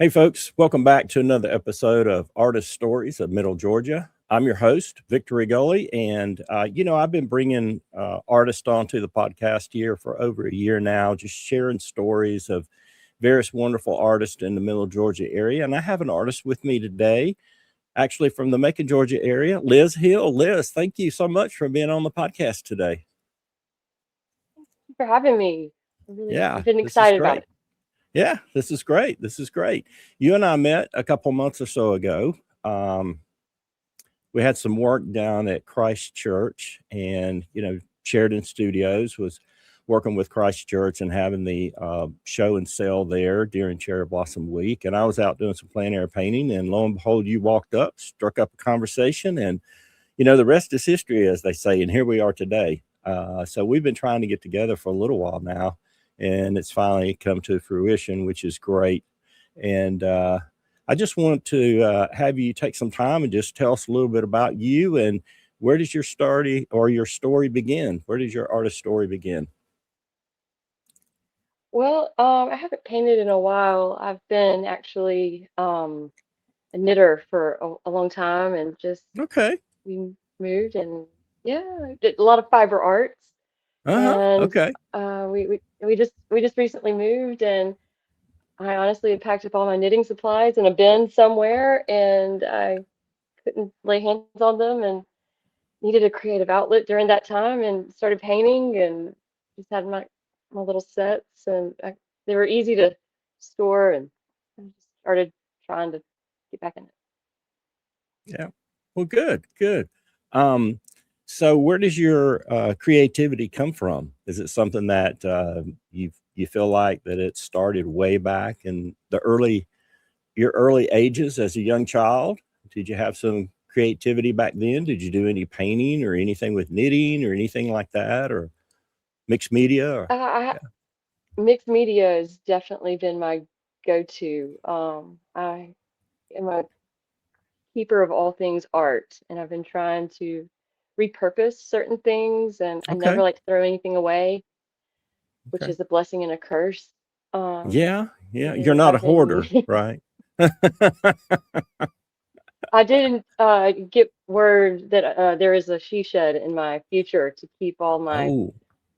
Hey, folks, welcome back to another episode of Artist Stories of Middle Georgia. I'm your host, Victor Rigoli, and I've been bringing artists onto the podcast here for over a year now, just sharing stories of various wonderful artists in the Middle Georgia area. And I have an artist with me today, actually from the Macon, Georgia area, Liz Hill. Liz, thank you so much for being on the podcast today. For having me. Yeah, I've been this is excited about great. it. Yeah, this is great. This is great. You and I met a couple months or so ago. Um, we had some work down at Christ Church, and Sheridan Studios was working with Christ Church and having the show and sale there during Cherry Blossom Week. And I was out doing some plein air painting, and lo and behold, you walked up, struck up a conversation, and the rest is history, as they say. And here we are today. So we've been trying to get together for a little while now, and it's finally come to fruition, which is great. And I just want to have you take some time and just tell us a little bit about you and where does your story begin? Where does your artist story begin? Well, I haven't painted in a while. I've been actually a knitter for a long time, and just Okay. we moved, and yeah, I did a lot of fiber arts, Uh-huh. and Okay. we just recently moved, and I honestly had packed up all my knitting supplies in a bin somewhere, and I couldn't lay hands on them, and needed a creative outlet during that time, and started painting, and just had my little sets, and they were easy to store, and I just started trying to get back in it. Yeah. Well, good, good. Um, so where does your creativity come from? Is it something that you feel like that it started way back in your early ages as a young child? Did you have some creativity back then? Did you do any painting or anything with knitting or anything like that, or mixed media? Or I yeah. Mixed media has definitely been my go-to. I am a keeper of all things art, and I've been trying to repurpose certain things, and I never Okay. like to throw anything away, which Okay. is a blessing and a curse. Yeah. Yeah. You're So not a I've been hoarder, right? I didn't get word that there is a she shed in my future to keep all my Oh.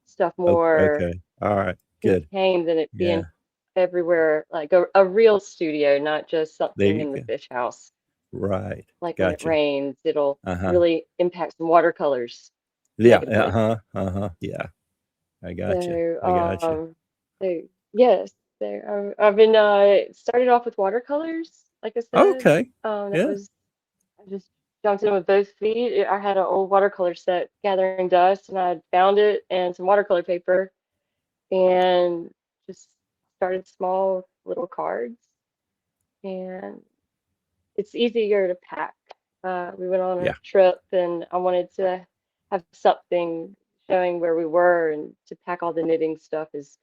stuff Okay. more Okay. All right. Good. contained than it Yeah. being everywhere, like a real studio, not just There something you in the go. fish house. Right. Like when it Gotcha. rains, it'll Uh-huh. really impact some watercolors Yeah. negatively. Uh-huh. Uh-huh. Yeah. I gotcha. So, I gotcha. so yes, I've been started off with watercolors, like I said. Okay. That Yeah. was I just jumped in with both feet. I had an old watercolor set gathering dust, and I found it and some watercolor paper, and just started small little cards. And it's easier to pack. We went on a Yeah. trip, and I wanted to have something showing where we were, and to pack all the knitting stuff is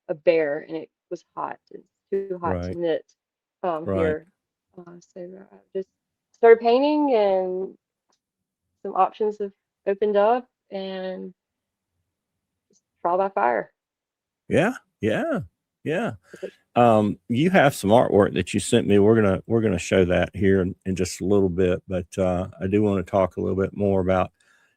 a bear, and it was hot. It's too hot to Right. knit Right. here. So I just started painting, and some options have opened up, and just trial by fire. Yeah. Yeah. Yeah. That's what- You have some artwork that you sent me. We're gonna show that here in just a little bit, but I do want to talk a little bit more about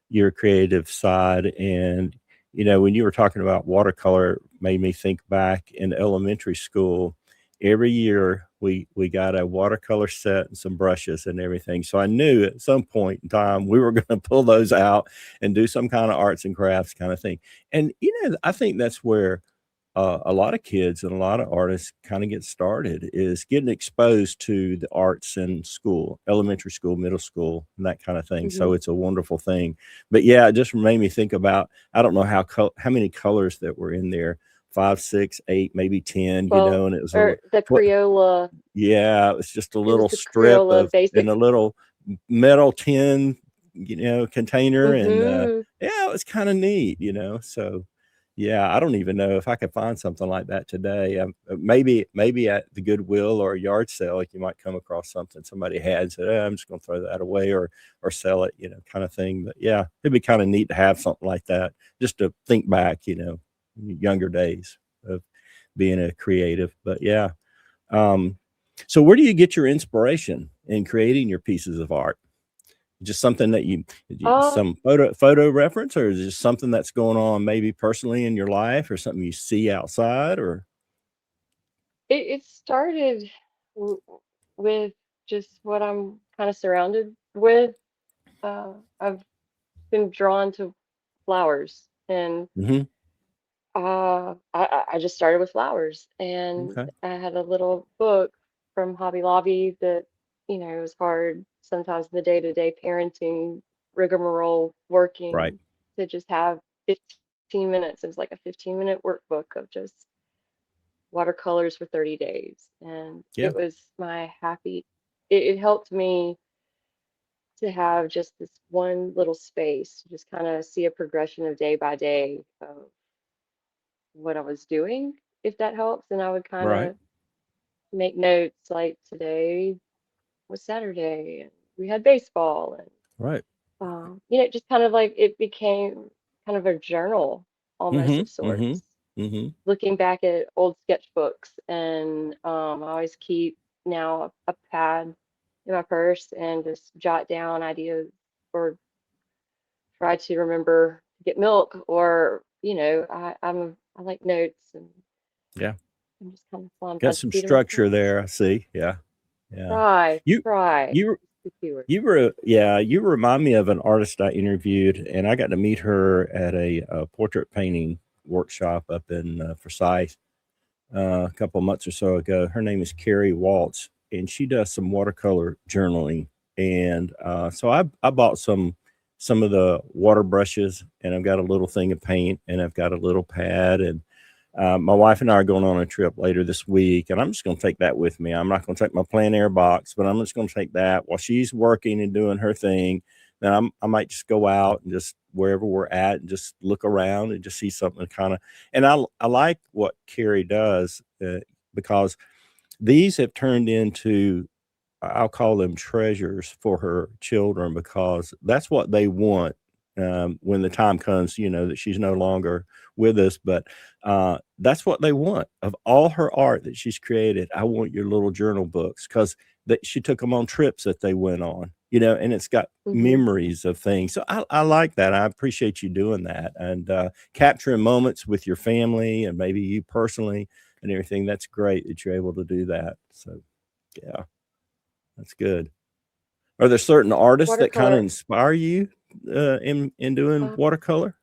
your creative side. And when you were talking about watercolor, it made me think back in elementary school. Every year we got a watercolor set and some brushes and everything. So I knew at some point in time we were going to pull those out and do some kind of arts and crafts kind of thing. And I think that's where a lot of kids and a lot of artists kind of get started is getting exposed to the arts in school, elementary school, middle school, and that kind of thing. So Mhm. it's a wonderful thing. But yeah, it just made me think about, I don't know how many colors that were in there, 5, 6, 8, maybe 10, Well, and it was or the what Crayola, yeah, it was just a it was little the strip Crayola of in basic. a little metal tin, container, and Hmm. yeah, it was kind of neat. So yeah, I don't even know if I could find something like that today. Maybe at the Goodwill or a yard sale, like you might come across something somebody had and said, I'm just going to throw that away or sell it, kind of thing. But yeah, it'd be kind of neat to have something like that, just to think back, younger days of being a creative. But yeah. Um, So where do you get your inspiration in creating your pieces of art? Just something that Uh, some photo reference, or is it just something that's going on maybe personally in your life, or something you see outside, or it started w with just what I'm kind of surrounded with. I've been drawn to flowers, and Mhm. I just started with flowers, and Okay. I had a little book from Hobby Lobby that, it was hard sometimes in the day-to-day parenting rigmarole Right. working to just have 15 minutes. It was like a 15-minute workbook of just watercolors for 30 days. And Yeah. it was my it helped me to have just this one little space to just kind of see a progression of day by day of what I was doing, if that helps. And I would kind Right. of make notes like today was Saturday and we had baseball. And, Right. just kind of like it became kind of a journal almost of Mhm. Mhm. sorts. Mhm. Looking back at old sketchbooks, and I always keep now a pad in my purse and just jot down ideas or try to remember to get milk, or I like notes, and Yeah. I'm just kind of flying by Got the some seat of my structure pants. there, I see. Yeah. Yeah. Try, You try. you It's the keyword. you were yeah, you remind me of an artist I interviewed, and I got to meet her at a portrait painting workshop up in Forsyth a couple of months or so ago. Her name is Carrie Waltz, and she does some watercolor journaling. And so I bought some of the water brushes, and I've got a little thing of paint, and I've got a little pad, and my wife and I are going on a trip later this week, and I'm just going to take that with me. I'm not going to take my plein air box, but I'm just going to take that while she's working and doing her thing. Then I might just go out and just wherever we're at and just look around and just see something kind of. And I like what Carrie does because these have turned into, I'll call them treasures for her children, because that's what they want when the time comes, that she's no longer with us. But that's what they want of all her art that she's created. I want your little journal books, because that she took them on trips that they went on, and it's got Hmm. memories of things. So I like that. I appreciate you doing that, and capturing moments with your family and maybe you personally and everything. That's great that you're able to do that. So yeah. That's good. Are there certain artists that kinda Watercolor. inspire you, in doing Uh, watercolor?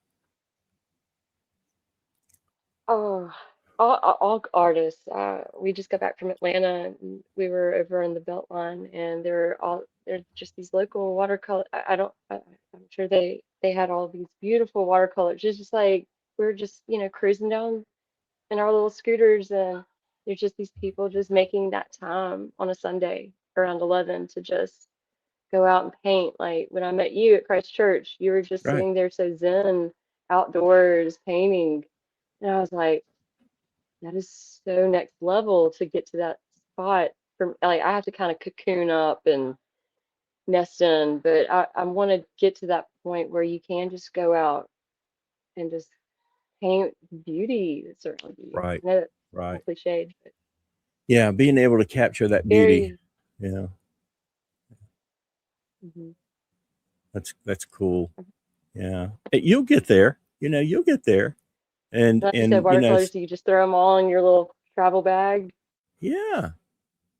oh, all artists. We just got back from Atlanta, and we were over in the Beltline, and they're just these local watercolor. I don't. I'm sure they had all these beautiful watercolors. It's just like we are just cruising down in our little scooters, and there's just these people just making that time on a Sunday around 11 to just go out and paint. Like when I met you at Christ Church, you were just Right, sitting there so zen outdoors painting. And I was like, that is so next level to get to that spot. From like I have to kind of cocoon up and nest in, but I want to get to that point where you can just go out and just paint beauty that's around you. right, I know that's kind right. of cliched, but Yeah, being able to capture that beauty, very. yeah, Mhm. that's cool. Yeah. You'll get there, you'll get there, Like you said, and, watercolors, you just throw them all in your little travel bag. yeah.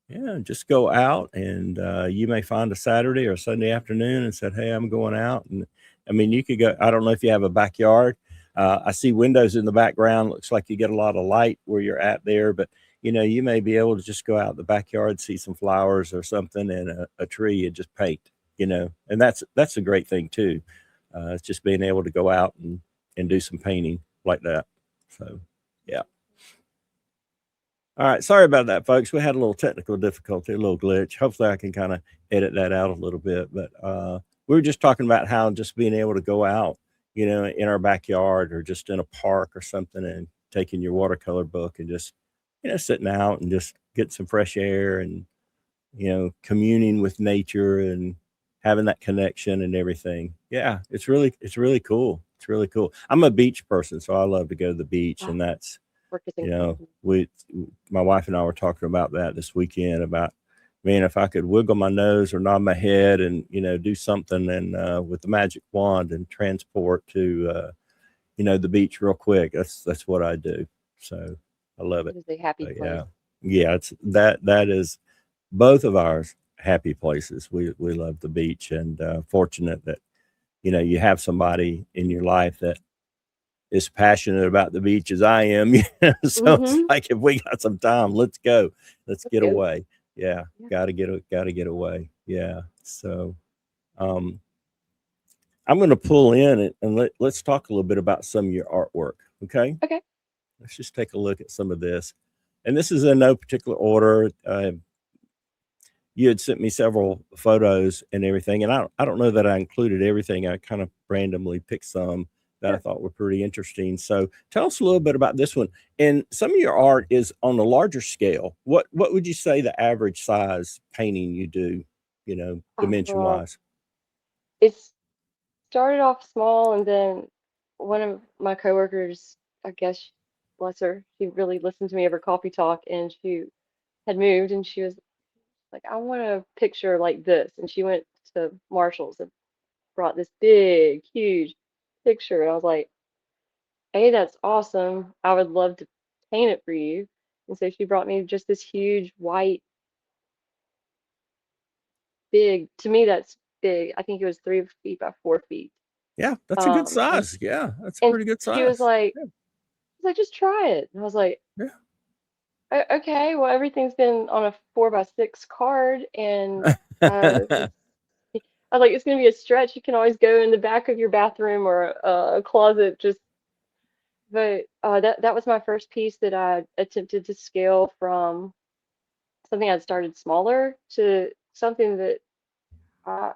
Yeah, just go out, and you may find a Saturday or Sunday afternoon and said, "Hey, I'm going out." And I mean, you could go. I don't know if you have a backyard. I see windows in the background. Looks like you get a lot of light where you're at there, but you may be able to just go out in the backyard, see some flowers or something, and a tree, and just paint. And that's a great thing too. It's just being able to go out and do some painting like that. So, yeah. All right, sorry about that, folks. We had a little technical difficulty, a little glitch. Hopefully, I can kind of edit that out a little bit. But we were just talking about how just being able to go out, in our backyard or just in a park or something, and taking your watercolor book and just, sitting out and just getting some fresh air, and communing with nature and having that connection and everything. Yeah, it's really cool. It's really cool. I'm a beach person, so I love to go to the beach, Ah, and that's work is you know, incredible. we my wife and I were talking about that this weekend about, man, if I could wiggle my nose or nod my head and, do something and with the magic wand and transport to, the beach real quick, that's what I do. So I love it. It is a happy But place. yeah, yeah, it's that is both of ours happy places. We love the beach and fortunate that, you have somebody in your life that as passionate about the beach as I am. So it's Mm-hmm. like if we got some time, let's go. Let's Let's get go. away. Yeah, Yeah. gotta get away. Yeah. So um I'm gonna pull in and let's talk a little bit about some of your artwork. Okay. Okay. Let's just take a look at some of this. And this is in no particular order. You had sent me several photos and everything, and I don't know that I included everything. I kind of randomly picked some that I Sure. thought were pretty interesting. So tell us a little bit about this one. And some of your art is on a larger scale. What would you say the average size painting you do, dimension Well, wise? it started off small, and then one of my coworkers, I guess, bless her, she really listened to me over coffee talk, and she had moved, and she was like, I want a picture like this. And she went to Marshall's and brought this big, huge picture. And I was like, hey, that's awesome. I would love to paint it for you. And so she brought me just this huge white, big, to me, that's big. I think it was 3 feet by 4 feet. Yeah, that's a good And size. Yeah, that's a and pretty good she was size. like, just try it. And I was like, Yeah. Okay, well, everything's been on a 4 by 6 card, and Yeah. I was like, it's gonna be a stretch. You can always go in the back of your bathroom or a closet. Just, but that was my first piece that I attempted to scale from something I'd started smaller to something that uh,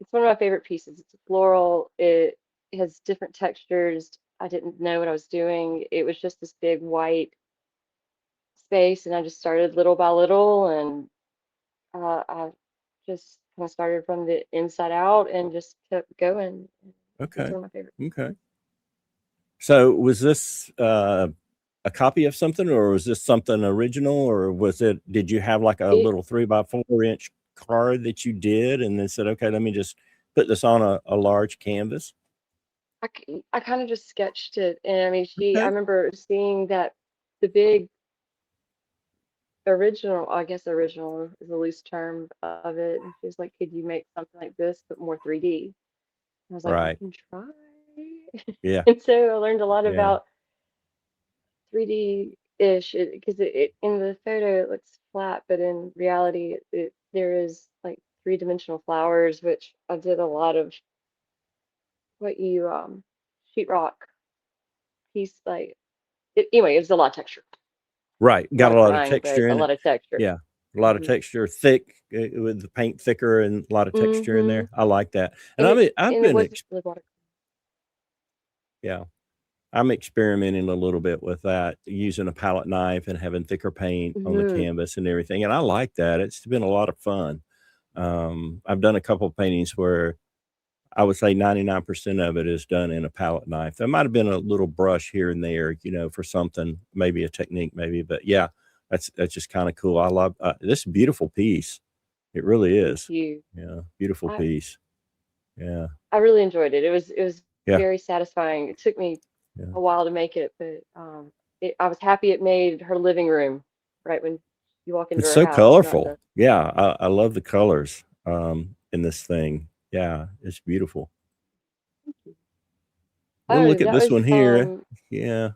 it's one of my favorite pieces. It's a floral. It has different textures. I didn't know what I was doing. It was just this big white space, and I just started little by little, and I just kind of started from the inside out and just kept going. It's Okay. one of my favorites. Okay. So was this a copy of something, or was this something original, or did you have like a It little 3 by 4 inch card that you did and then said, okay, let me just put this on a large canvas? I kind of just sketched it, and I mean, I Okay. remember seeing that the big original, I guess original is a loose term of it, and she was like, "Could you make something like this but more 3D?" I was like, "I Right. can try." Yeah. And so I learned a lot Yeah. about 3D-ish because in the photo it looks flat, but in reality there is like three-dimensional flowers, which I did a lot of what you sheetrock piece like anyway, it was a lot of texture. Right. A Got lot a of lot of crying, but texture a in it. lot of texture. Yeah. A lot of Hmm. texture, thick with the paint thicker and a lot of texture in Hmm. there. I like that. And And it I've and it been, wasn't really water. yeah. I'm experimenting a little bit with that, using a palette knife and having thicker paint on the Hmm. canvas and everything, and I like that. It's been a lot of fun. I've done a couple of paintings where I would say 99% of it is done in a palette knife. There might have been a little brush here and there, for something, maybe a technique, maybe, but yeah, that's just kind of cool. I love this beautiful piece. It really Thank is. you. Yeah, beautiful I piece. Yeah, I really enjoyed it. It was yeah, very satisfying. It took me yeah. a while to make it, but I was happy it made her living room right when you walk into It's her so house, not colorful. the. Yeah, I love the colors in this thing. Yeah, it's beautiful. We'll Oh, look at this one here. Yeah,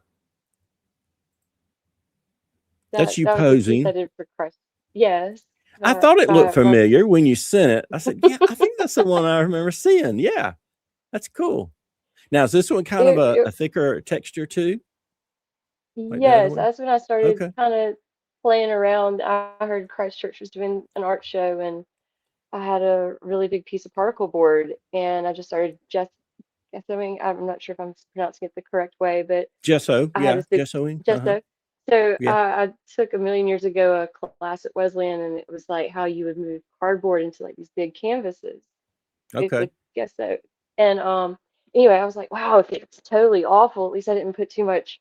that's you that was the piece I posing. did for Christ. Yes, I thought it looked by my familiar when you sent it. I said, "Yeah, I think that's the one I remember seeing." Yeah, that's cool. Now, is this one kind of it, a it thicker texture too, like the other yes, one? that's when I started Okay. kind of playing around. I heard Christchurch was doing an art show, and I had a really big piece of particle board, and I just started just gessoing. I'm not sure if I'm pronouncing it the correct way, but Gesso, I had yeah, this big gessoing. Uh-huh. gesso. So Yeah. I took a million years ago a class at Wesleyan, and it was like how you would move cardboard into like these big canvases Okay. with gesso. And anyway, I was like, wow, if it's totally awful, at least I didn't put too much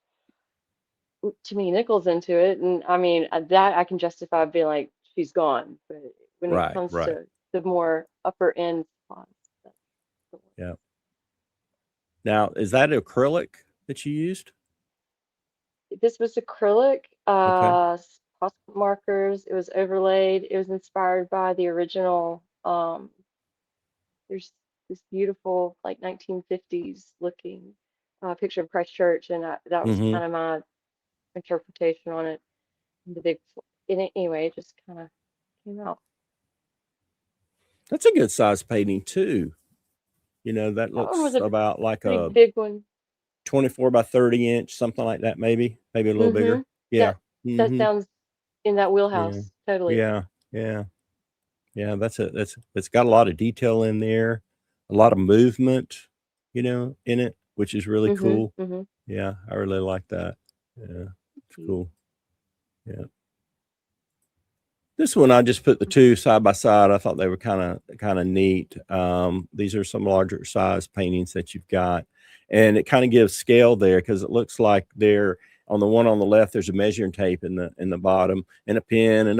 too many nickels into it, and I mean that I can justify being like she's gone. But when it Right, comes right. to the more upper end spots, that's the one. Yeah. Now, is that acrylic that you used? This was acrylic, Okay. Posca markers. It was overlaid. It was inspired by the original. There's this beautiful like 1950s looking picture of Christ Church, and that was Mm-hmm. kind of my interpretation on it. The big, in it, anyway, it just kind of came out. That's a good size painting too. That That one was looks a about like pretty a big one. 24 by 30 inch, something like that, maybe a little Mm-hmm. bigger. Yeah. That that Mm-hmm. sounds in that Yeah. wheelhouse, totally. Yeah. Yeah. Yeah. It's got a lot of detail in there, a lot of movement, in it, which is really Mm-hmm. cool. Mm-hmm. Yeah. I really like that. Yeah. It's cool. Yeah. This one, I just put the two side by side. I thought they were kind of neat. These are some larger size paintings that you've got, and it kind of gives scale there because it looks like they're on the one on the left. There's a measuring tape in the bottom, and a pen and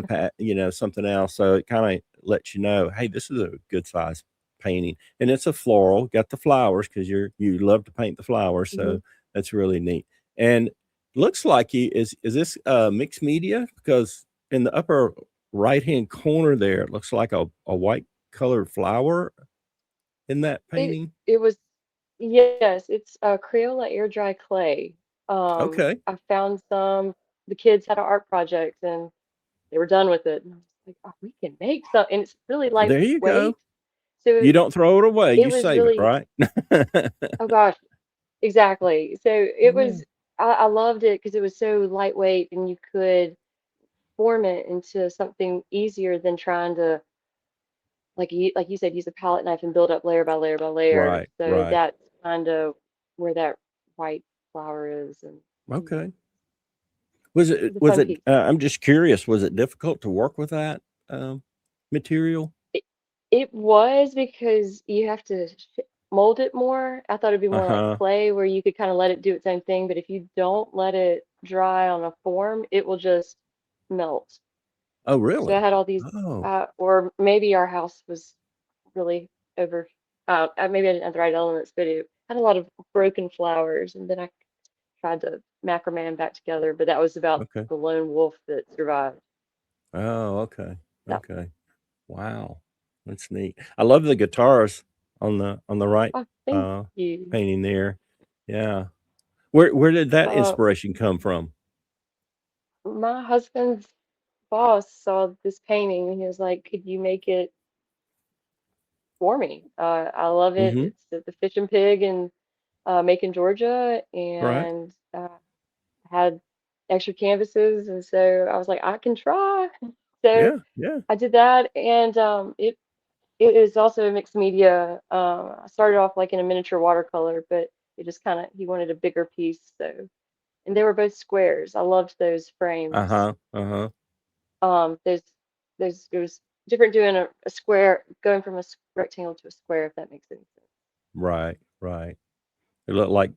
a something else. So it kind of lets you know, hey, this is a good size painting, and it's a floral. Got the flowers because you love to paint the flowers, Mm-hmm. so that's really neat. And looks like you is this mixed media because in the upper right-hand corner there, it looks like a white colored flower in that It painting. it was yes, it's Crayola air dry clay. Okay, I found some. The kids had an art project and they were done with it, and I was like, oh, we can make some, and it's really there you go. lightweight. So You don't throw it away, it you was save it, really, right? oh gosh, exactly. So it Yeah, was, I loved it because it was so lightweight and you could form it into something easier than trying to, like you said, use a palette knife and build up layer by layer by layer. right, So right. that's kind of where that white flower is, and Okay. Was it the was fun it, piece. I'm just curious, was it difficult to work with that, material? It, it was because you have to mold it more. I thought it'd be more like Uh-huh. clay where you could kind of let it do its own thing, but if you don't let it dry on a form, it will just melt. Oh, So I really? had all these, Oh, or maybe our house was really over, maybe I didn't have the right elements, but it had a lot of broken flowers. And then I tried to macrame them back together, but that was about okay. the lone wolf that survived Oh, okay, that one. okay. Wow, that's neat. I love the guitars on the right, Oh, thank uh, you. painting there. Yeah. Where did that Uh, inspiration come from? my husband's boss saw this painting and he was like, "Could you make it for me? I love it. Mhm. It's the fish and pig in Macon, Georgia, Right. and had extra canvases, and so I was like, I can try." So Yeah, yeah. I did that, and it is also a mixed media. I started off like in a miniature watercolor, but it just kind of he wanted a bigger piece, so and they were both squares. I loved those frames. Uh-huh, uh-huh. There's it was different doing a square, going from a rectangle to a square, if that makes any sense. Right, right. They look like,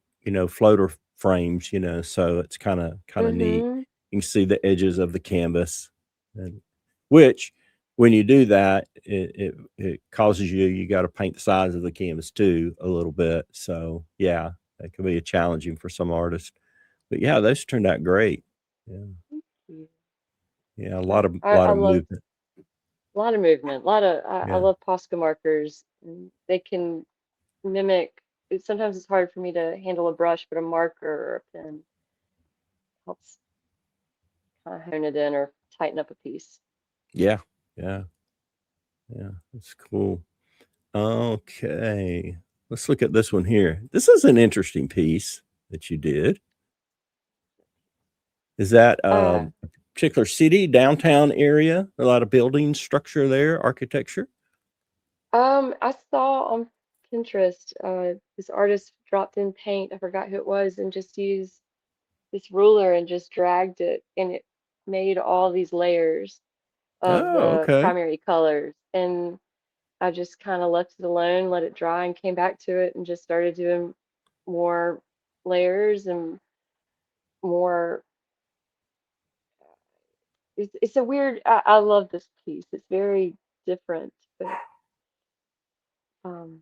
floater frames, so it's kinda neat. Mm-hmm. You can see the edges of the canvas, and which, when you do that, it causes you gotta paint the size of the canvas too a little bit, so, yeah, that can be challenging for some artists. But, yeah, those turned out great. Yeah, Thank you. yeah, a Yeah, lot of I lot of love movement. a lot of movement, a lot of I Yeah. love Posca markers. And they can mimic. Sometimes it's hard for me to handle a brush, but a marker or a pen helps kind of hone it in or tighten up a piece. Yeah, yeah, yeah, that's cool. Okay, let's look at this one here. This is an interesting piece that you did. Is that, Uh, a particular city, downtown area? A lot of building structure there, architecture? I saw on Pinterest, this artist dropped in paint. I forgot who it was, and just used this ruler and just dragged it, and it made all these layers of Oh, the okay. primary colors. And I just kind of left it alone, let it dry, and came back to it and just started doing more layers and more. it's a weird. I love this piece. It's very different, but um,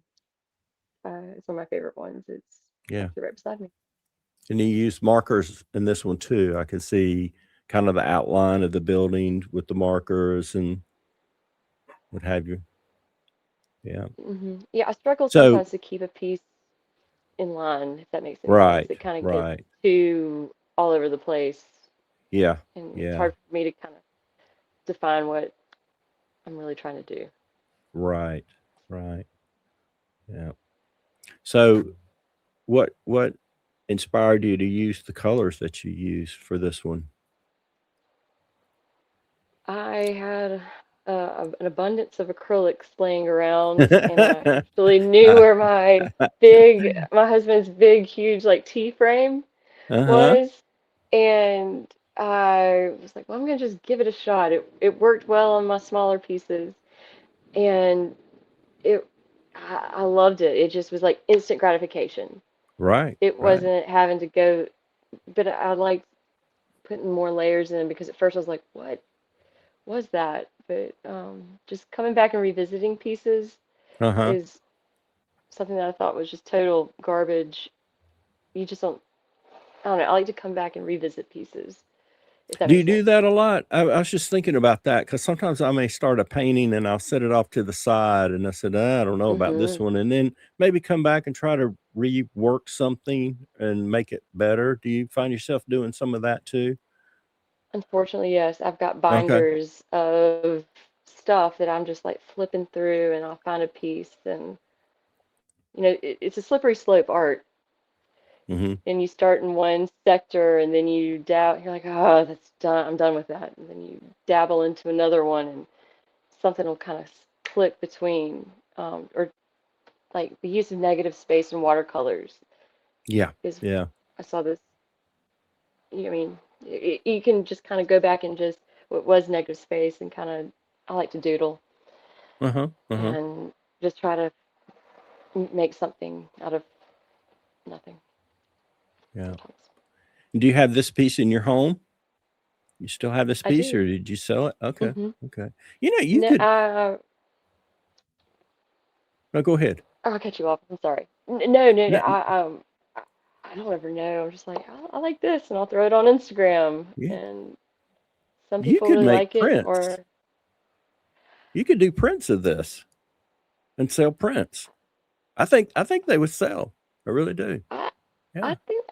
it's one of my favorite ones. It's Yeah. actually right beside me. And you use markers in this one too. I can see kind of the outline of the building with the markers and what have you. Yeah. Yeah, I struggle So, sometimes to keep a piece in line, if that makes any sense. right, It kind of gets right. too all over the place, Yeah, and it's yeah, hard for me to kind of define what I'm really trying to do. right, right. Yeah. So, what inspired you to use the colors that you use for this one? I had an abundance of acrylics laying around, and I actually knew where my husband's big, huge, like tea frame Uh-huh. was, and I was like, well, I'm gonna just give it a shot. It worked well on my smaller pieces, and it I loved it. It just was like instant gratification. Right, It right. wasn't having to go, but I liked putting more layers in because at first I was like, what was that? But just coming back and revisiting pieces Uh-huh. is something that I thought was just total garbage. You just don't, I don't know. I like to come back and revisit pieces, if that Do you makes do sense. that a lot? I was just thinking about that because sometimes I may start a painting and I'll set it off to the side and I said, I don't know about this hmm one. And then maybe come back and try to rework something and make it better. Do you find yourself doing some of that too? Unfortunately, yes, I've got Okay. binders of stuff that I'm just like flipping through, and I'll find a piece, and it's a slippery slope art, Hmm. and you start in one sector and then you you're like, oh, that's done, I'm done with that, and then you dabble into another one and something will kind of click between, or like the use of negative space in watercolors Yeah. is, Yeah. I saw this, I mean, you can just kind of go back and just what was negative space and kind of, I like to doodle Uh-huh. Uh-huh. and just try to make something out of nothing Yeah. sometimes. Do you have this piece in your home? You still have this I piece or do. did you sell it? Okay. hmm Okay. You know, you No, could no, go ahead. I'll cut you off. I'm sorry. No, no, no. No, I I don't ever know. I'm just like, I like this, and I'll throw it on Instagram, yeah. and some You people could really make like it, prints. or You could do prints of this and sell prints. I think they would sell. I really do. I Yeah. I think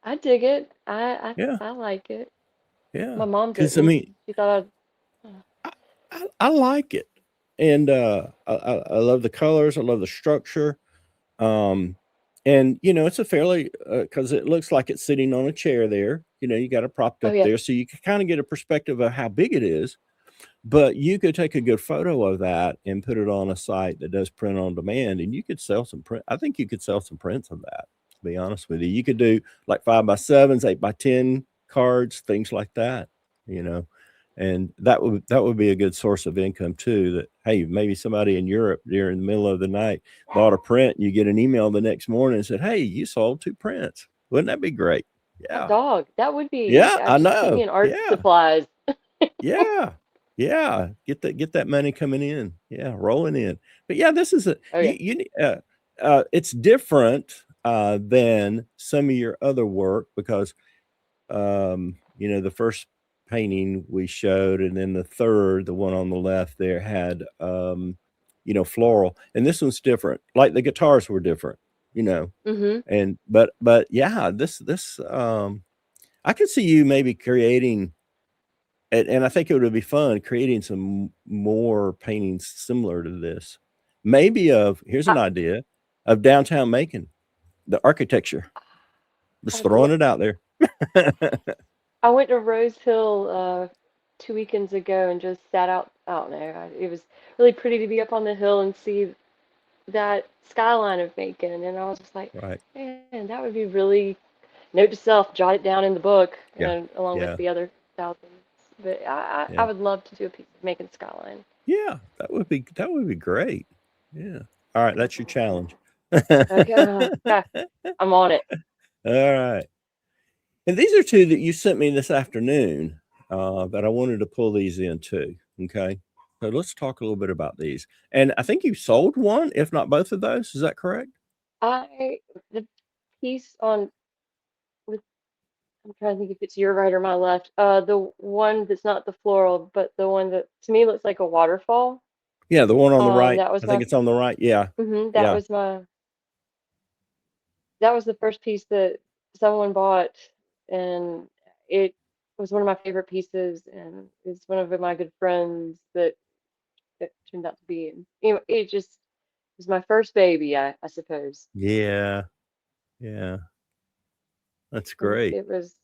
I dig it. I Yeah. I like it. Yeah. My mom Because I didn't. mean, She thought I, I like it, and I love the colors. I love the structure. Um, and it's a fairly because it looks like it's sitting on a chair there. You got it propped oh up yes. there, so you can kind of get a perspective of how big it is. But you could take a good photo of that and put it on a site that does print on demand, and you could sell some print. I think you could sell some prints of that, to be honest with you. You could do like 5x7s, 8x10 cards, things like that, you know. And that would be a good source of income too. That hey, maybe somebody in Europe during the middle of the night bought a print, and you get an email the next morning and said, "Hey, you sold 2 prints." Wouldn't that be great? Hot Yeah. dog. That would be. You Yeah, I should put me know. in art Yeah. supplies. Yeah. Yeah, get that money coming in. Yeah, rolling in. But yeah, this is a Oh you yeah. you it's different, than some of your other work because, the first painting we showed and then the third, the one on the left there had, floral, and this one's different. Like, the guitars were different, you know, hmm and but yeah, I could see you maybe creating and I think it would be fun creating some more paintings similar to this. Maybe here's I an idea of downtown Macon, the architecture. Just I'd lo throwing it out there. I went to Rose Hill 2 weekends ago and just sat out. I don't know. It was really pretty to be up on the hill and see that skyline of Macon, and I was just like, Right. man, that would be really. Note to self: jot it down in the book, Yeah. and along with Yeah. the other thousands. But I Yeah. would love to do a piece of Macon skyline. Yeah. That would be great. Yeah. All right. That's your challenge. Okay, okay, I'm on it. All right. And these are two that you sent me this afternoon. but I wanted to pull these in too. Okay. So let's talk a little bit about these. And I think you sold one, if not both of those. Is that correct? I the piece on with I'm trying to think if it's your right or my left. The one that's not the floral, but the one that to me looks like a waterfall. Yeah, the one on the right. That was I think my it's on the right. Yeah. that Yeah. was my that was the first piece that someone bought, and it was one of my favorite pieces, and it's one of my good friends that it turned out to be. And it just was my first baby, I suppose. Yeah. Yeah. That's And great. it was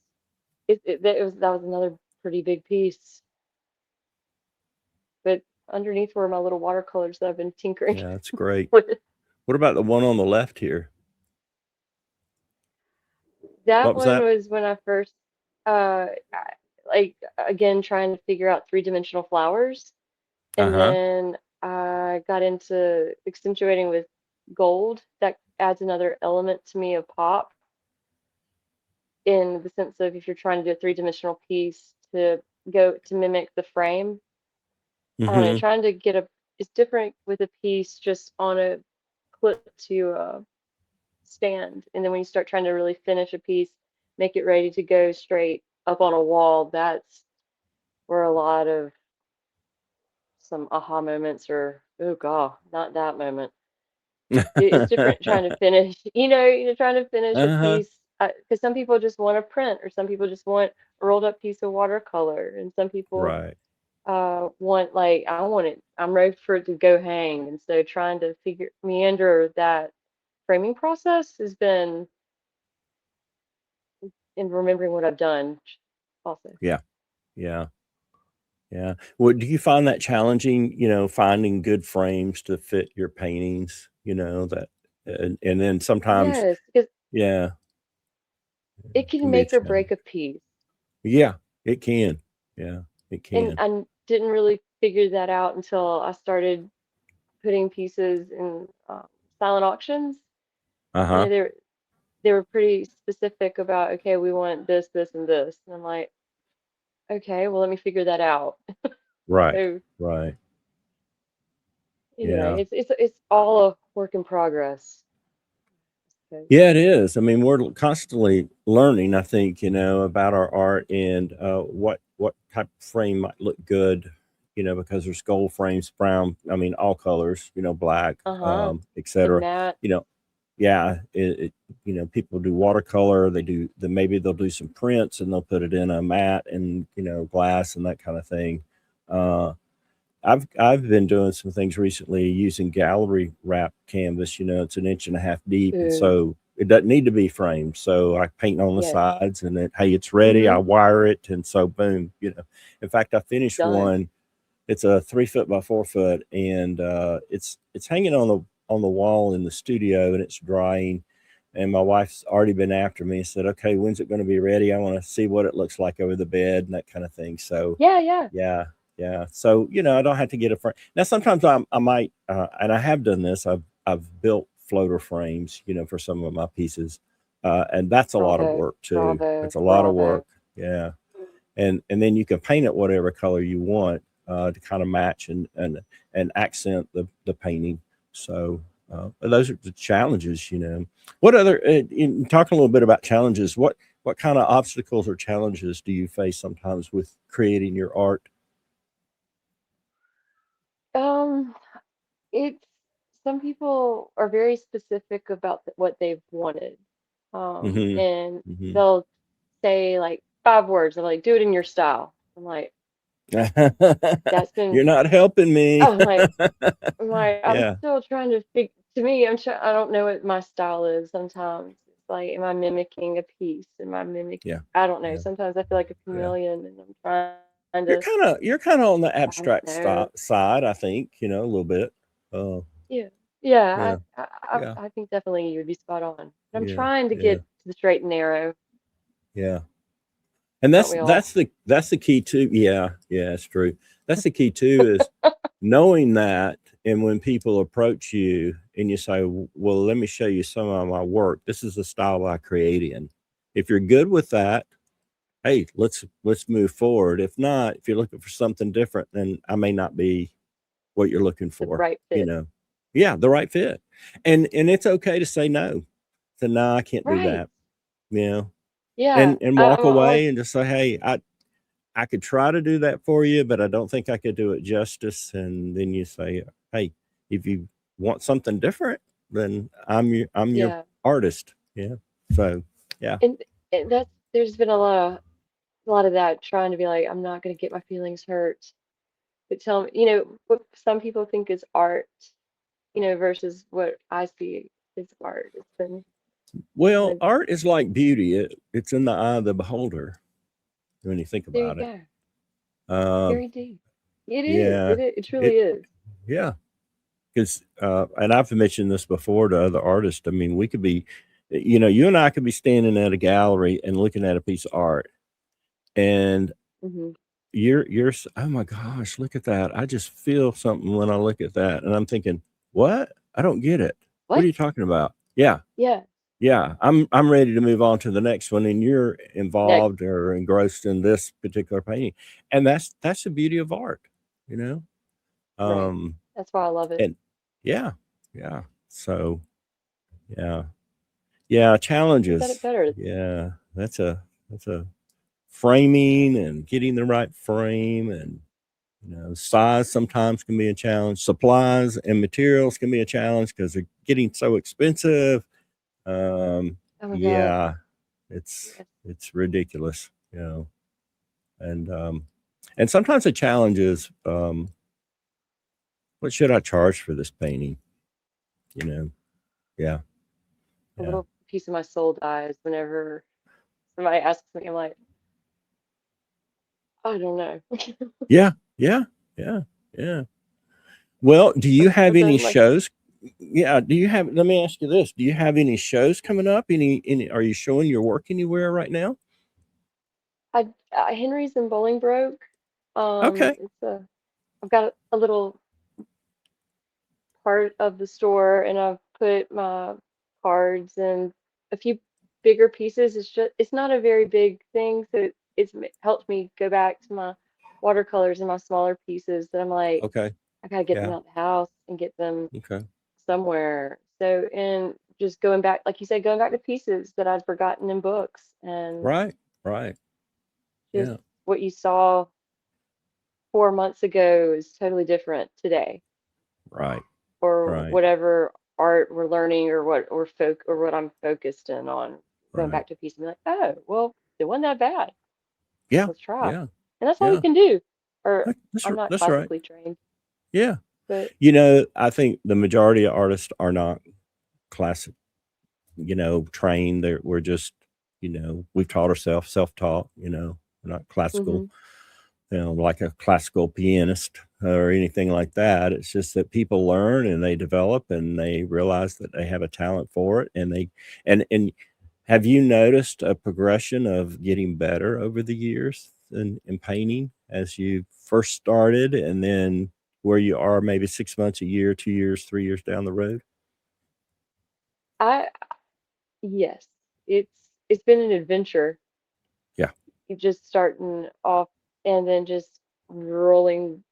that was another pretty big piece. But underneath were my little watercolors that I've been tinkering Yeah, that's great. with. What about the one on the left here? That What was one that? was when I first, like, again, trying to figure out three-dimensional flowers. And Uh-huh. then I got into accentuating with gold. That adds another element to me of pop in the sense of if you're trying to do a three-dimensional piece to go to mimic the frame. I don't know, Mm-hmm. trying to get a, it's different with a piece just on a clip to stand. And then when you start trying to really finish a piece, make it ready to go straight up on a wall, that's where a lot of some aha moments or, oh God, not that moment. It's different trying to finish, trying to finish a Uh-huh. piece because some people just want a print, or some people just want a rolled up piece of watercolor, and some people Right. want like I want it, I'm ready for it to go hang, and so trying to figure meander that framing process has been in remembering what I've done also. Yeah. Yeah. Yeah. Well, do you find that challenging, finding good frames to fit your paintings, that and then sometimes, Yes, because yeah, it can can be a make or challenge. break a piece, Yeah, it can. Yeah, it and can. I didn't really figure that out until I started putting pieces in silent auctions. You Uh-huh. know, they were pretty specific about, okay, we want this, this, and this, and I'm like, okay, well, let me figure that out. Right. So Right. anyway, Yeah. it's all a work in progress. So, Yeah, it is. I mean, we're constantly learning, I think, about our art and what type of frame might look good, because there's gold frames, brown, I mean, all colors, black, uh-huh, the etc. mat. You know, yeah, people do watercolor, maybe they'll do some prints and they'll put it in a mat and, glass and that kind of thing. Uh, I've been doing some things recently using gallery wrap canvas. It's an inch and a half deep, and Ooh, so it doesn't need to be framed. So I paint on the yes. sides, and then hey, it's ready. I Mm-hmm. wire it, and so boom. In fact, I finished Done. one. It's a 3 foot by 4 foot, and it's hanging on the wall in the studio, and it's drying. And my wife's already been after me and said, "Okay, when's it going to be ready? I want to see what it looks like over the bed and that kind of thing." So Yeah, yeah. yeah, yeah. So, I don't have to get a frame. Now, sometimes I might, and I have done this. I've built floater frames, for some of my pieces, and that's a lot of Bravo, work too. bravo, It's a lot of bravo. work. Yeah, and then you can paint it whatever color you want to kind of match and accent the painting. So those are the challenges. What other? In talking a little bit about challenges, what kind of obstacles or challenges do you face sometimes with creating your art? Um, it's some people are very specific about what they've wanted. Mhm. And Mhm. they'll say like 5 words. I'm like, do it in your style. I'm like, that's been, You're not helping me. I'm like, I'm Yeah, still trying to figure, to me, I don't know what my style is sometimes. It's like, am I mimicking a piece? Am I mimicking, yeah, I don't know. yeah, Sometimes I feel like a yeah. chameleon and I'm trying to, You're kinda on the I don't abstract know. side, I think, a little bit. Uh, Yeah. Yeah. yeah, I yeah, I think definitely you would be spot on. But I'm yeah, trying to yeah, get to the straight and narrow, yeah. And aren't we all? that's the key too. Yeah, yeah, it's true. That's the key too is knowing that, and when people approach you and you say, "Well, let me show you some of my work. This is the style I create in." If you're good with that, hey, let's move forward. If not, if you're looking for something different, then I may not be what you're looking The for, right you fit. know. Yeah, the right fit. And it's okay to say no. So no, I can't do Right. that, you know. Yeah. And walk I'm like, away and just say, hey, I could try to do that for you, but I don't think I could do it justice. And then you say, hey, if you want something different, then I'm your yeah. artist. Yeah. So yeah. And that's there's been a lot of that trying to be like, I'm not going to get my feelings hurt. But tell me, what some people think is art, versus what I see is art. It's been kind Well, of, art is like beauty. It's in the eye of the beholder when you think there you about it. go. Um, Very deep. It is. yeah, It truly it, is. yeah. Because, and I've mentioned this before to other artists. I mean, we could be, you and I could be standing at a gallery and looking at a piece of art, and Hmm. oh my gosh, look at that. I just feel something when I look at that. And I'm thinking, what? I don't get it. What are What? you talking about? Yeah. Yeah. Yeah. I'm ready to move on to the next one. And you're Next. involved or engrossed in this particular painting. And that's the beauty of art, you know? Right. Um, That's why I love it. and yeah, yeah. So yeah. Yeah, You said it challenges. better. Yeah. That's a framing and getting the right frame, and size sometimes can be a challenge. Supplies and materials can be a challenge because they're getting so expensive. Um, Oh my God. yeah, it's Yes. it's ridiculous, and sometimes the challenge is, what should I charge for this painting? You know, yeah, A yeah, little piece of my soul dies whenever somebody asks me. I'm like, I don't know. yeah, yeah, yeah, yeah. Well, do you have any Something like shows? Yeah, do you have? Let me ask you this: do you have any shows coming up? Any? Are you showing your work anywhere right now? Henry's in Bolingbroke. Okay, It's I've got a little part of the store, and I've put my cards and a few bigger pieces. It's not a very big thing, so helped me go back to my watercolors and my smaller pieces that I'm like, okay, I gotta get them yeah, out the house and get them okay, somewhere. So, and just going back, like you said, going back to pieces that I'd forgotten in books, and right, right, just yeah, what you saw 4 months ago is totally different today, right, or right, whatever art we're learning, or what I'm focused in on. Going right, back to a piece and be like, oh, well, it wasn't that bad. yeah, Let's try. yeah, And that's all you yeah. can do. Or I'm not That's right. classically trained, Yeah, but I think the majority of artists are not classic, trained. We're just, we've taught ourselves self-taught. We're not classical, hmm. like a classical pianist or anything like that. It's just that people learn and they develop and they realize that they have a talent for it. And have you noticed a progression of getting better over the years in painting as you first started, and then where you are maybe 6 months, a year, 2 years, 3 years down the road? I yes, it's been an adventure. Yeah. You just starting off and then just rolling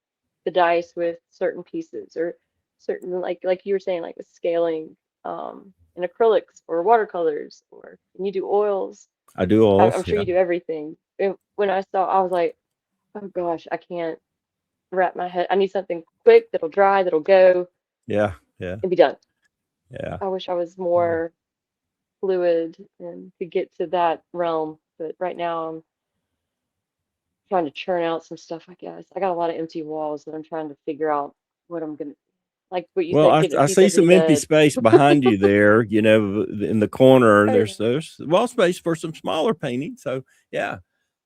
the dice with certain pieces, or certain, like you were saying, like with scaling, and acrylics or watercolors, or and you do oils. I do I'm oils. sure Yeah. you do everything. And when I was like, oh gosh, I can't wrap my head. I need something quick that'll dry, that'll go Yeah. Yeah. and be done. Yeah. I wish I was Yeah. more fluid and could get to that realm, but right now I'm trying to churn out some stuff, I guess. I got a lot of empty walls that I'm trying to figure out what I'm gonna, like what you Well, said, I getting a I piece see of your some empty bed. space behind you there, in the corner. Oh yeah. There's wall space for some smaller paintings. So yeah.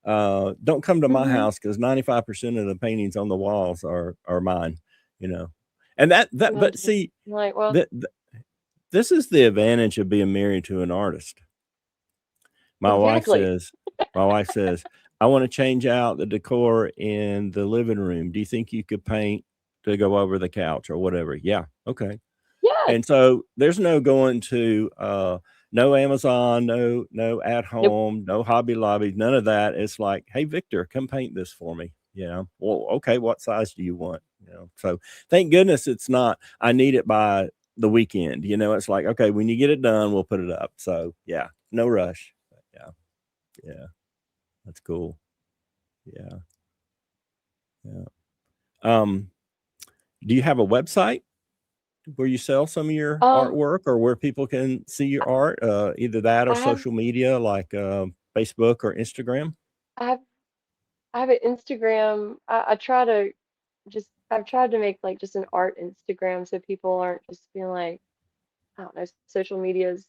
Don't come to my Mm-hmm. house because 95% of the paintings on the walls are mine, you know. And Mine but too. see, I'm like, well, that this is the advantage of being married to an artist. My wife exactly. says, my wife says, I want to change out the decor in the living room. Do you think you could paint to go over the couch or whatever? Yeah. Okay. Yes. And so there's no going to, no Amazon, no at Nope. home, no Hobby Lobby, none of that. It's like, hey Victor, come paint this for me. Well, okay, what size do you want? So thank goodness it's not I need it by the weekend. It's like, okay, when you get it done, we'll put it up. So yeah, no rush. But yeah, yeah, that's cool. Yeah, yeah. Um, do you have a website where you sell some of your Um, artwork, or where people can see your art? Either that or I have social media like Facebook or Instagram. I have I have an Instagram. I try to I've tried to make like just an art Instagram so people aren't just being like, I don't know, social media's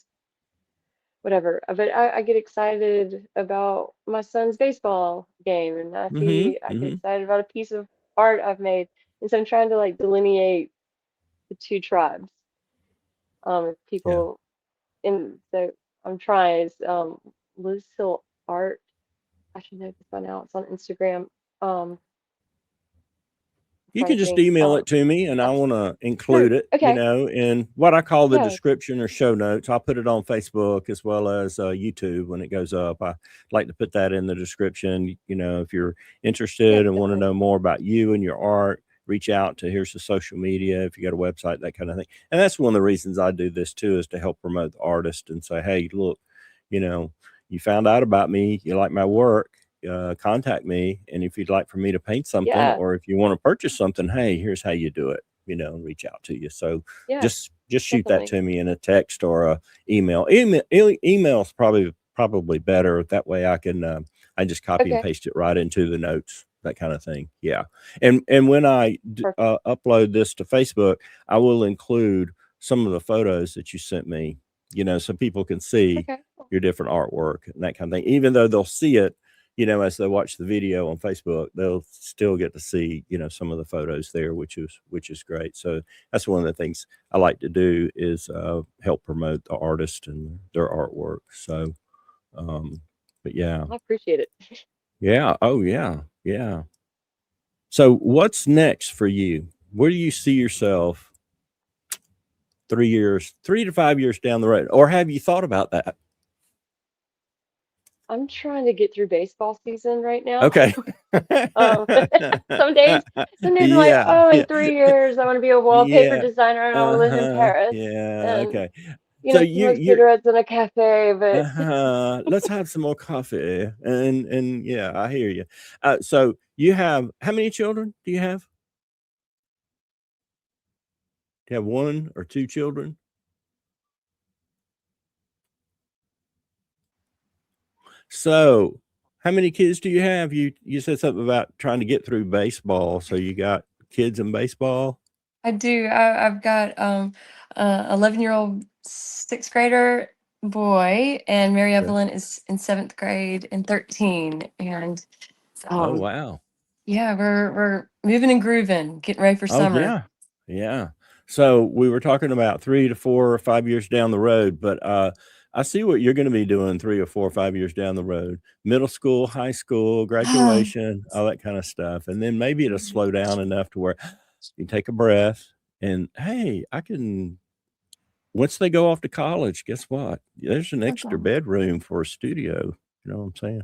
whatever. But I get excited about my son's baseball game, and Mm-hmm. I get Mm-hmm. excited about a piece of art I've made. And so I'm trying to like delineate the two tribes. If Yeah. people and so I'm trying. It's Liz Hill Art. I should know this by now. It's on Instagram. Um, I'm You trying can to just think. email it to me, and I want to Sure. include it, Okay. in what I call the Yeah. description or show notes. I'll put it on Facebook as well as YouTube when it goes up. I like to put that in the description. If you're Yeah. interested and want to Definitely. know more about you and your art, reach out to here's the social media if you got a website, that kind of thing. And that's one of the reasons I do this too, is to help promote the artist and say, hey, look, you know, you found out about me, you like my work, contact me. And if you'd like for me to paint something, Yeah. or if you want to purchase something, hey, here's how you do it, and reach out to you. So Yeah. just shoot that Definitely. to me in a text or a email. Email's probably better. That way I just copy and Okay. paste it right into the notes, that kind of thing. Yeah. And when Perfect. upload this to Facebook, I will include some of the photos that you sent me, so people can see Okay. Cool. your different artwork and that kind of thing. Even though they'll see it, as they watch the video on Facebook, they'll still get to see, some of the photos there, which is great. So that's one of the things I like to do, is help promote the artist and their artwork. So, um, but yeah, I appreciate it. yeah, oh yeah, yeah. So what's next for you? Where do you see yourself 3 years, 3 to 5 years down the road, or have you thought about that? I'm trying to get through baseball season right now. Okay. Um, some days, some days I'm like, Yeah, oh, in yeah, 3 years, I want to be a wallpaper yeah. designer and I want to live in Uh-huh. Paris Yeah, and, okay. So smoke you're cigarettes in a cafe. But let's have some more coffee. And yeah, I hear you. So you have how many children do you have? Do you have one or two children? So how many kids do you have? You said something about trying to get through baseball. So you got kids in baseball? I do. I've got 11-year-old sixth grader boy, and Mary Okay. Evelyn is in seventh grade and 13. And Oh um, wow. yeah, we're moving and grooving, getting ready for Oh, summer. yeah. Yeah. So we were talking about 3 to 4 or 5 years down the road, but, I see what you're gonna be doing 3 or 4 or 5 years down the road. Middle school, high school, Ah, graduation, all that kinda stuff, and then maybe it'll slow down enough to where you take a breath and, "Hey, I can." Once they go off to college, guess what? There's an oh extra God. bedroom for a studio. You know what I'm saying?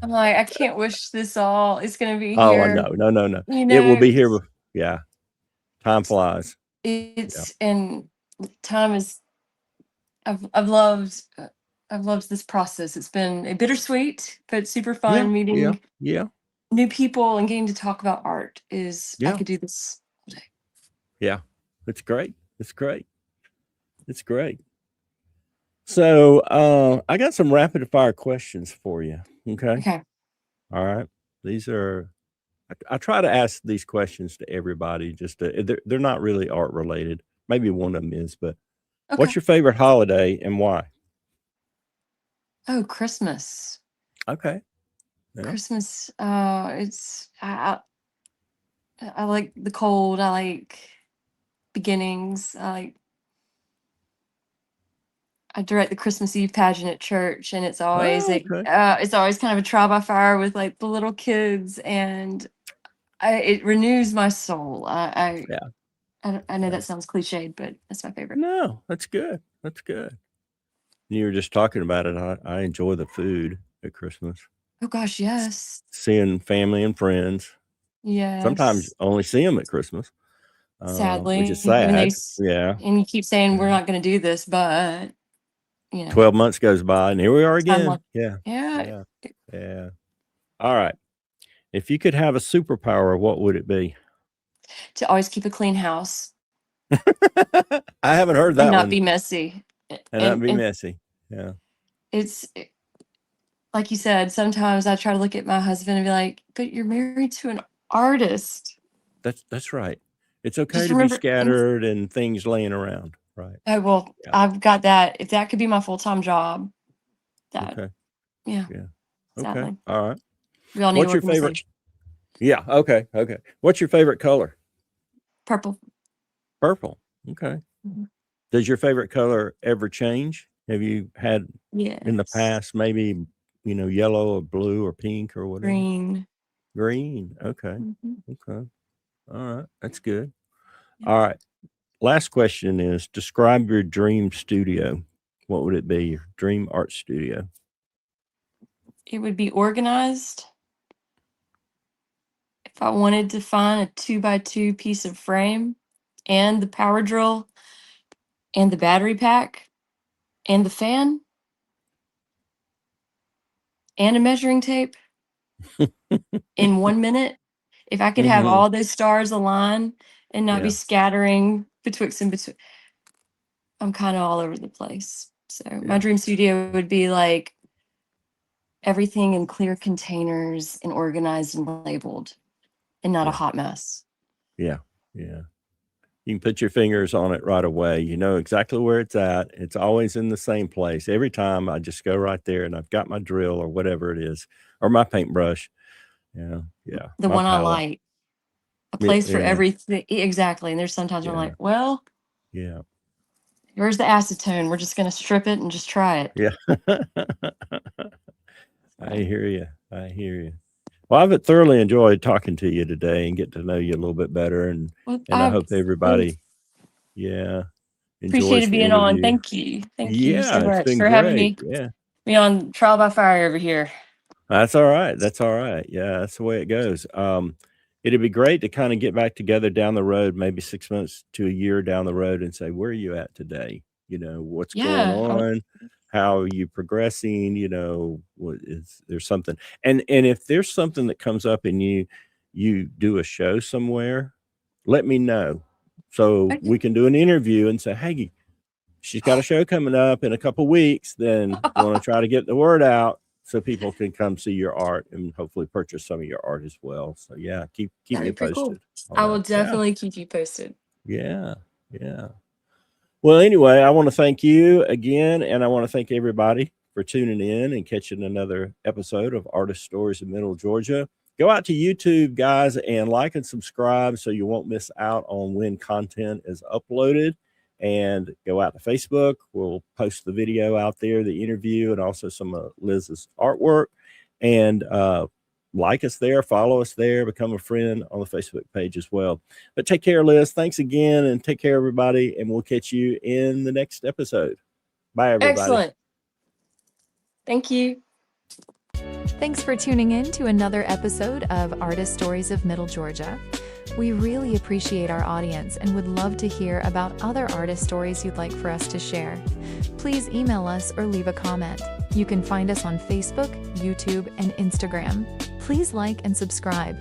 I'm like, I can't wish this all. It's gonna be Oh, I here. know. No, no, no. You It will know, be here bef yeah. Time flies. Yeah. it's and time is. I've loved. I've loved this process. It's been a bittersweet, but super Yeah, fun yeah, meeting yeah, new people and getting to talk about art. Is I yeah, could do this all day. yeah. It's great. It's great. It's great. So, I got some rapid fire questions for you. Okay. Okay. All right. These are, I try to ask these questions to everybody, just they're not really art related. Maybe one of them is, but Okay. what's your favorite holiday and why? Oh, Christmas. Okay. Yeah. Christmas. It's I like the cold. I like beginnings. I direct the Christmas Eve pageant at church, and Oh, okay. it's always kind of a trial by fire with like the little kids, and it renews my soul. Yeah. I know Yeah. that sounds cliched, but that's my favorite. No, that's good. That's good. You were just talking about it. I enjoy the food at Christmas. Oh gosh, yes. Seeing family and friends. Sometimes Yes. only see them at Christmas, which is Sadly, when sad. Yeah. and you keep saying we're Yeah. not going to do this, but 12 months goes by and here we are time again. like Yeah. yeah, Yeah. All right. If you could have a superpower, what would it be? to always keep a clean house I haven't heard and that not one. be messy. And not be messy. Yeah. It's like you said, sometimes I try to look at my husband and be like, but you're married to an artist. That's right. It's okay Just to be remember things. scattered and things laying around. Right. Oh, well, Yeah. I've got that. If that could be my full-time job, that, Okay. yeah, Yeah. Okay. sadly. All right. We all need What's your favorite? organization. Yeah. Okay. Okay. What's your favorite color? Purple. Purple. Okay. Mhm. Does your favorite color ever change? Have you had in the Yes. past maybe, yellow or blue or pink or whatever? Green. Green. Okay. Mhm. Okay. All right. That's good. Yeah. All right. Last question is describe your dream studio. What would it be? Your dream art studio? It would be organized. If I wanted to find a 2x2 piece of frame and the power drill and the battery pack and the fan and a measuring tape in 1 minute, if I could have Mhm. all those stars align and not be Yeah. scattering betwixt and between, I'm kind of all over the place. So my Yeah. dream studio would be like everything in clear containers and organized and labeled and not a Yeah. hot mess. Yeah. Yeah. You can put your fingers on it right away. You know exactly where it's at. It's always in the same place. Every time I just go right there and I've got my drill or whatever it is, or my paintbrush. Yeah. Yeah. The My one I palette. like, a place for Yeah. everything. Exactly. And there's sometimes I'm Yeah. like, well, Yeah. where's the acetone? We're just going to strip it and just try it. Yeah. I hear you. I hear you. Well, I've thoroughly enjoyed talking to you today and get to know you a little bit better. And Well, I I hope everybody, yeah, enjoys appreciated the being on. interview. Thank you. Thank you so Yeah, it's much been for having great. me Yeah. be on trial by fire over here. That's all right. That's all right. Yeah, that's the way it goes. It'd be great to kind of get back together down the road, maybe 6 months to a year down the road and say, where are you at today? What's going Yeah. on? How are you progressing? What is there something? And if there's something that comes up and you do a show somewhere, let me know. So Okay. we can do an interview and say, hey, she's got a show coming up in a couple weeks, then want to try to get the word out so people can come see your art and hopefully purchase some of your art as well. So yeah, keep That'd me be pretty cool. posted on I will that. definitely keep you posted. Yeah. Yeah. Well, anyway, I want to thank you again, and I want to thank everybody for tuning in and catching another episode of Artist Stories of Middle Georgia. Go out to YouTube, guys, and like and subscribe so you won't miss out on when content is uploaded. And go out to Facebook. We'll post the video out there, the interview, and also some of Liz's artwork. And like us there, follow us there, become a friend on the Facebook page as well. But take care, Liz. Thanks again, and take care, everybody. And we'll catch you in the next episode. Bye, everybody. Excellent. Thank you. Thanks for tuning in to another episode of Artist Stories of Middle Georgia. We really appreciate our audience and would love to hear about other artist stories you'd like for us to share. Please email us or leave a comment. You can find us on Facebook, YouTube, and Instagram. Please like and subscribe.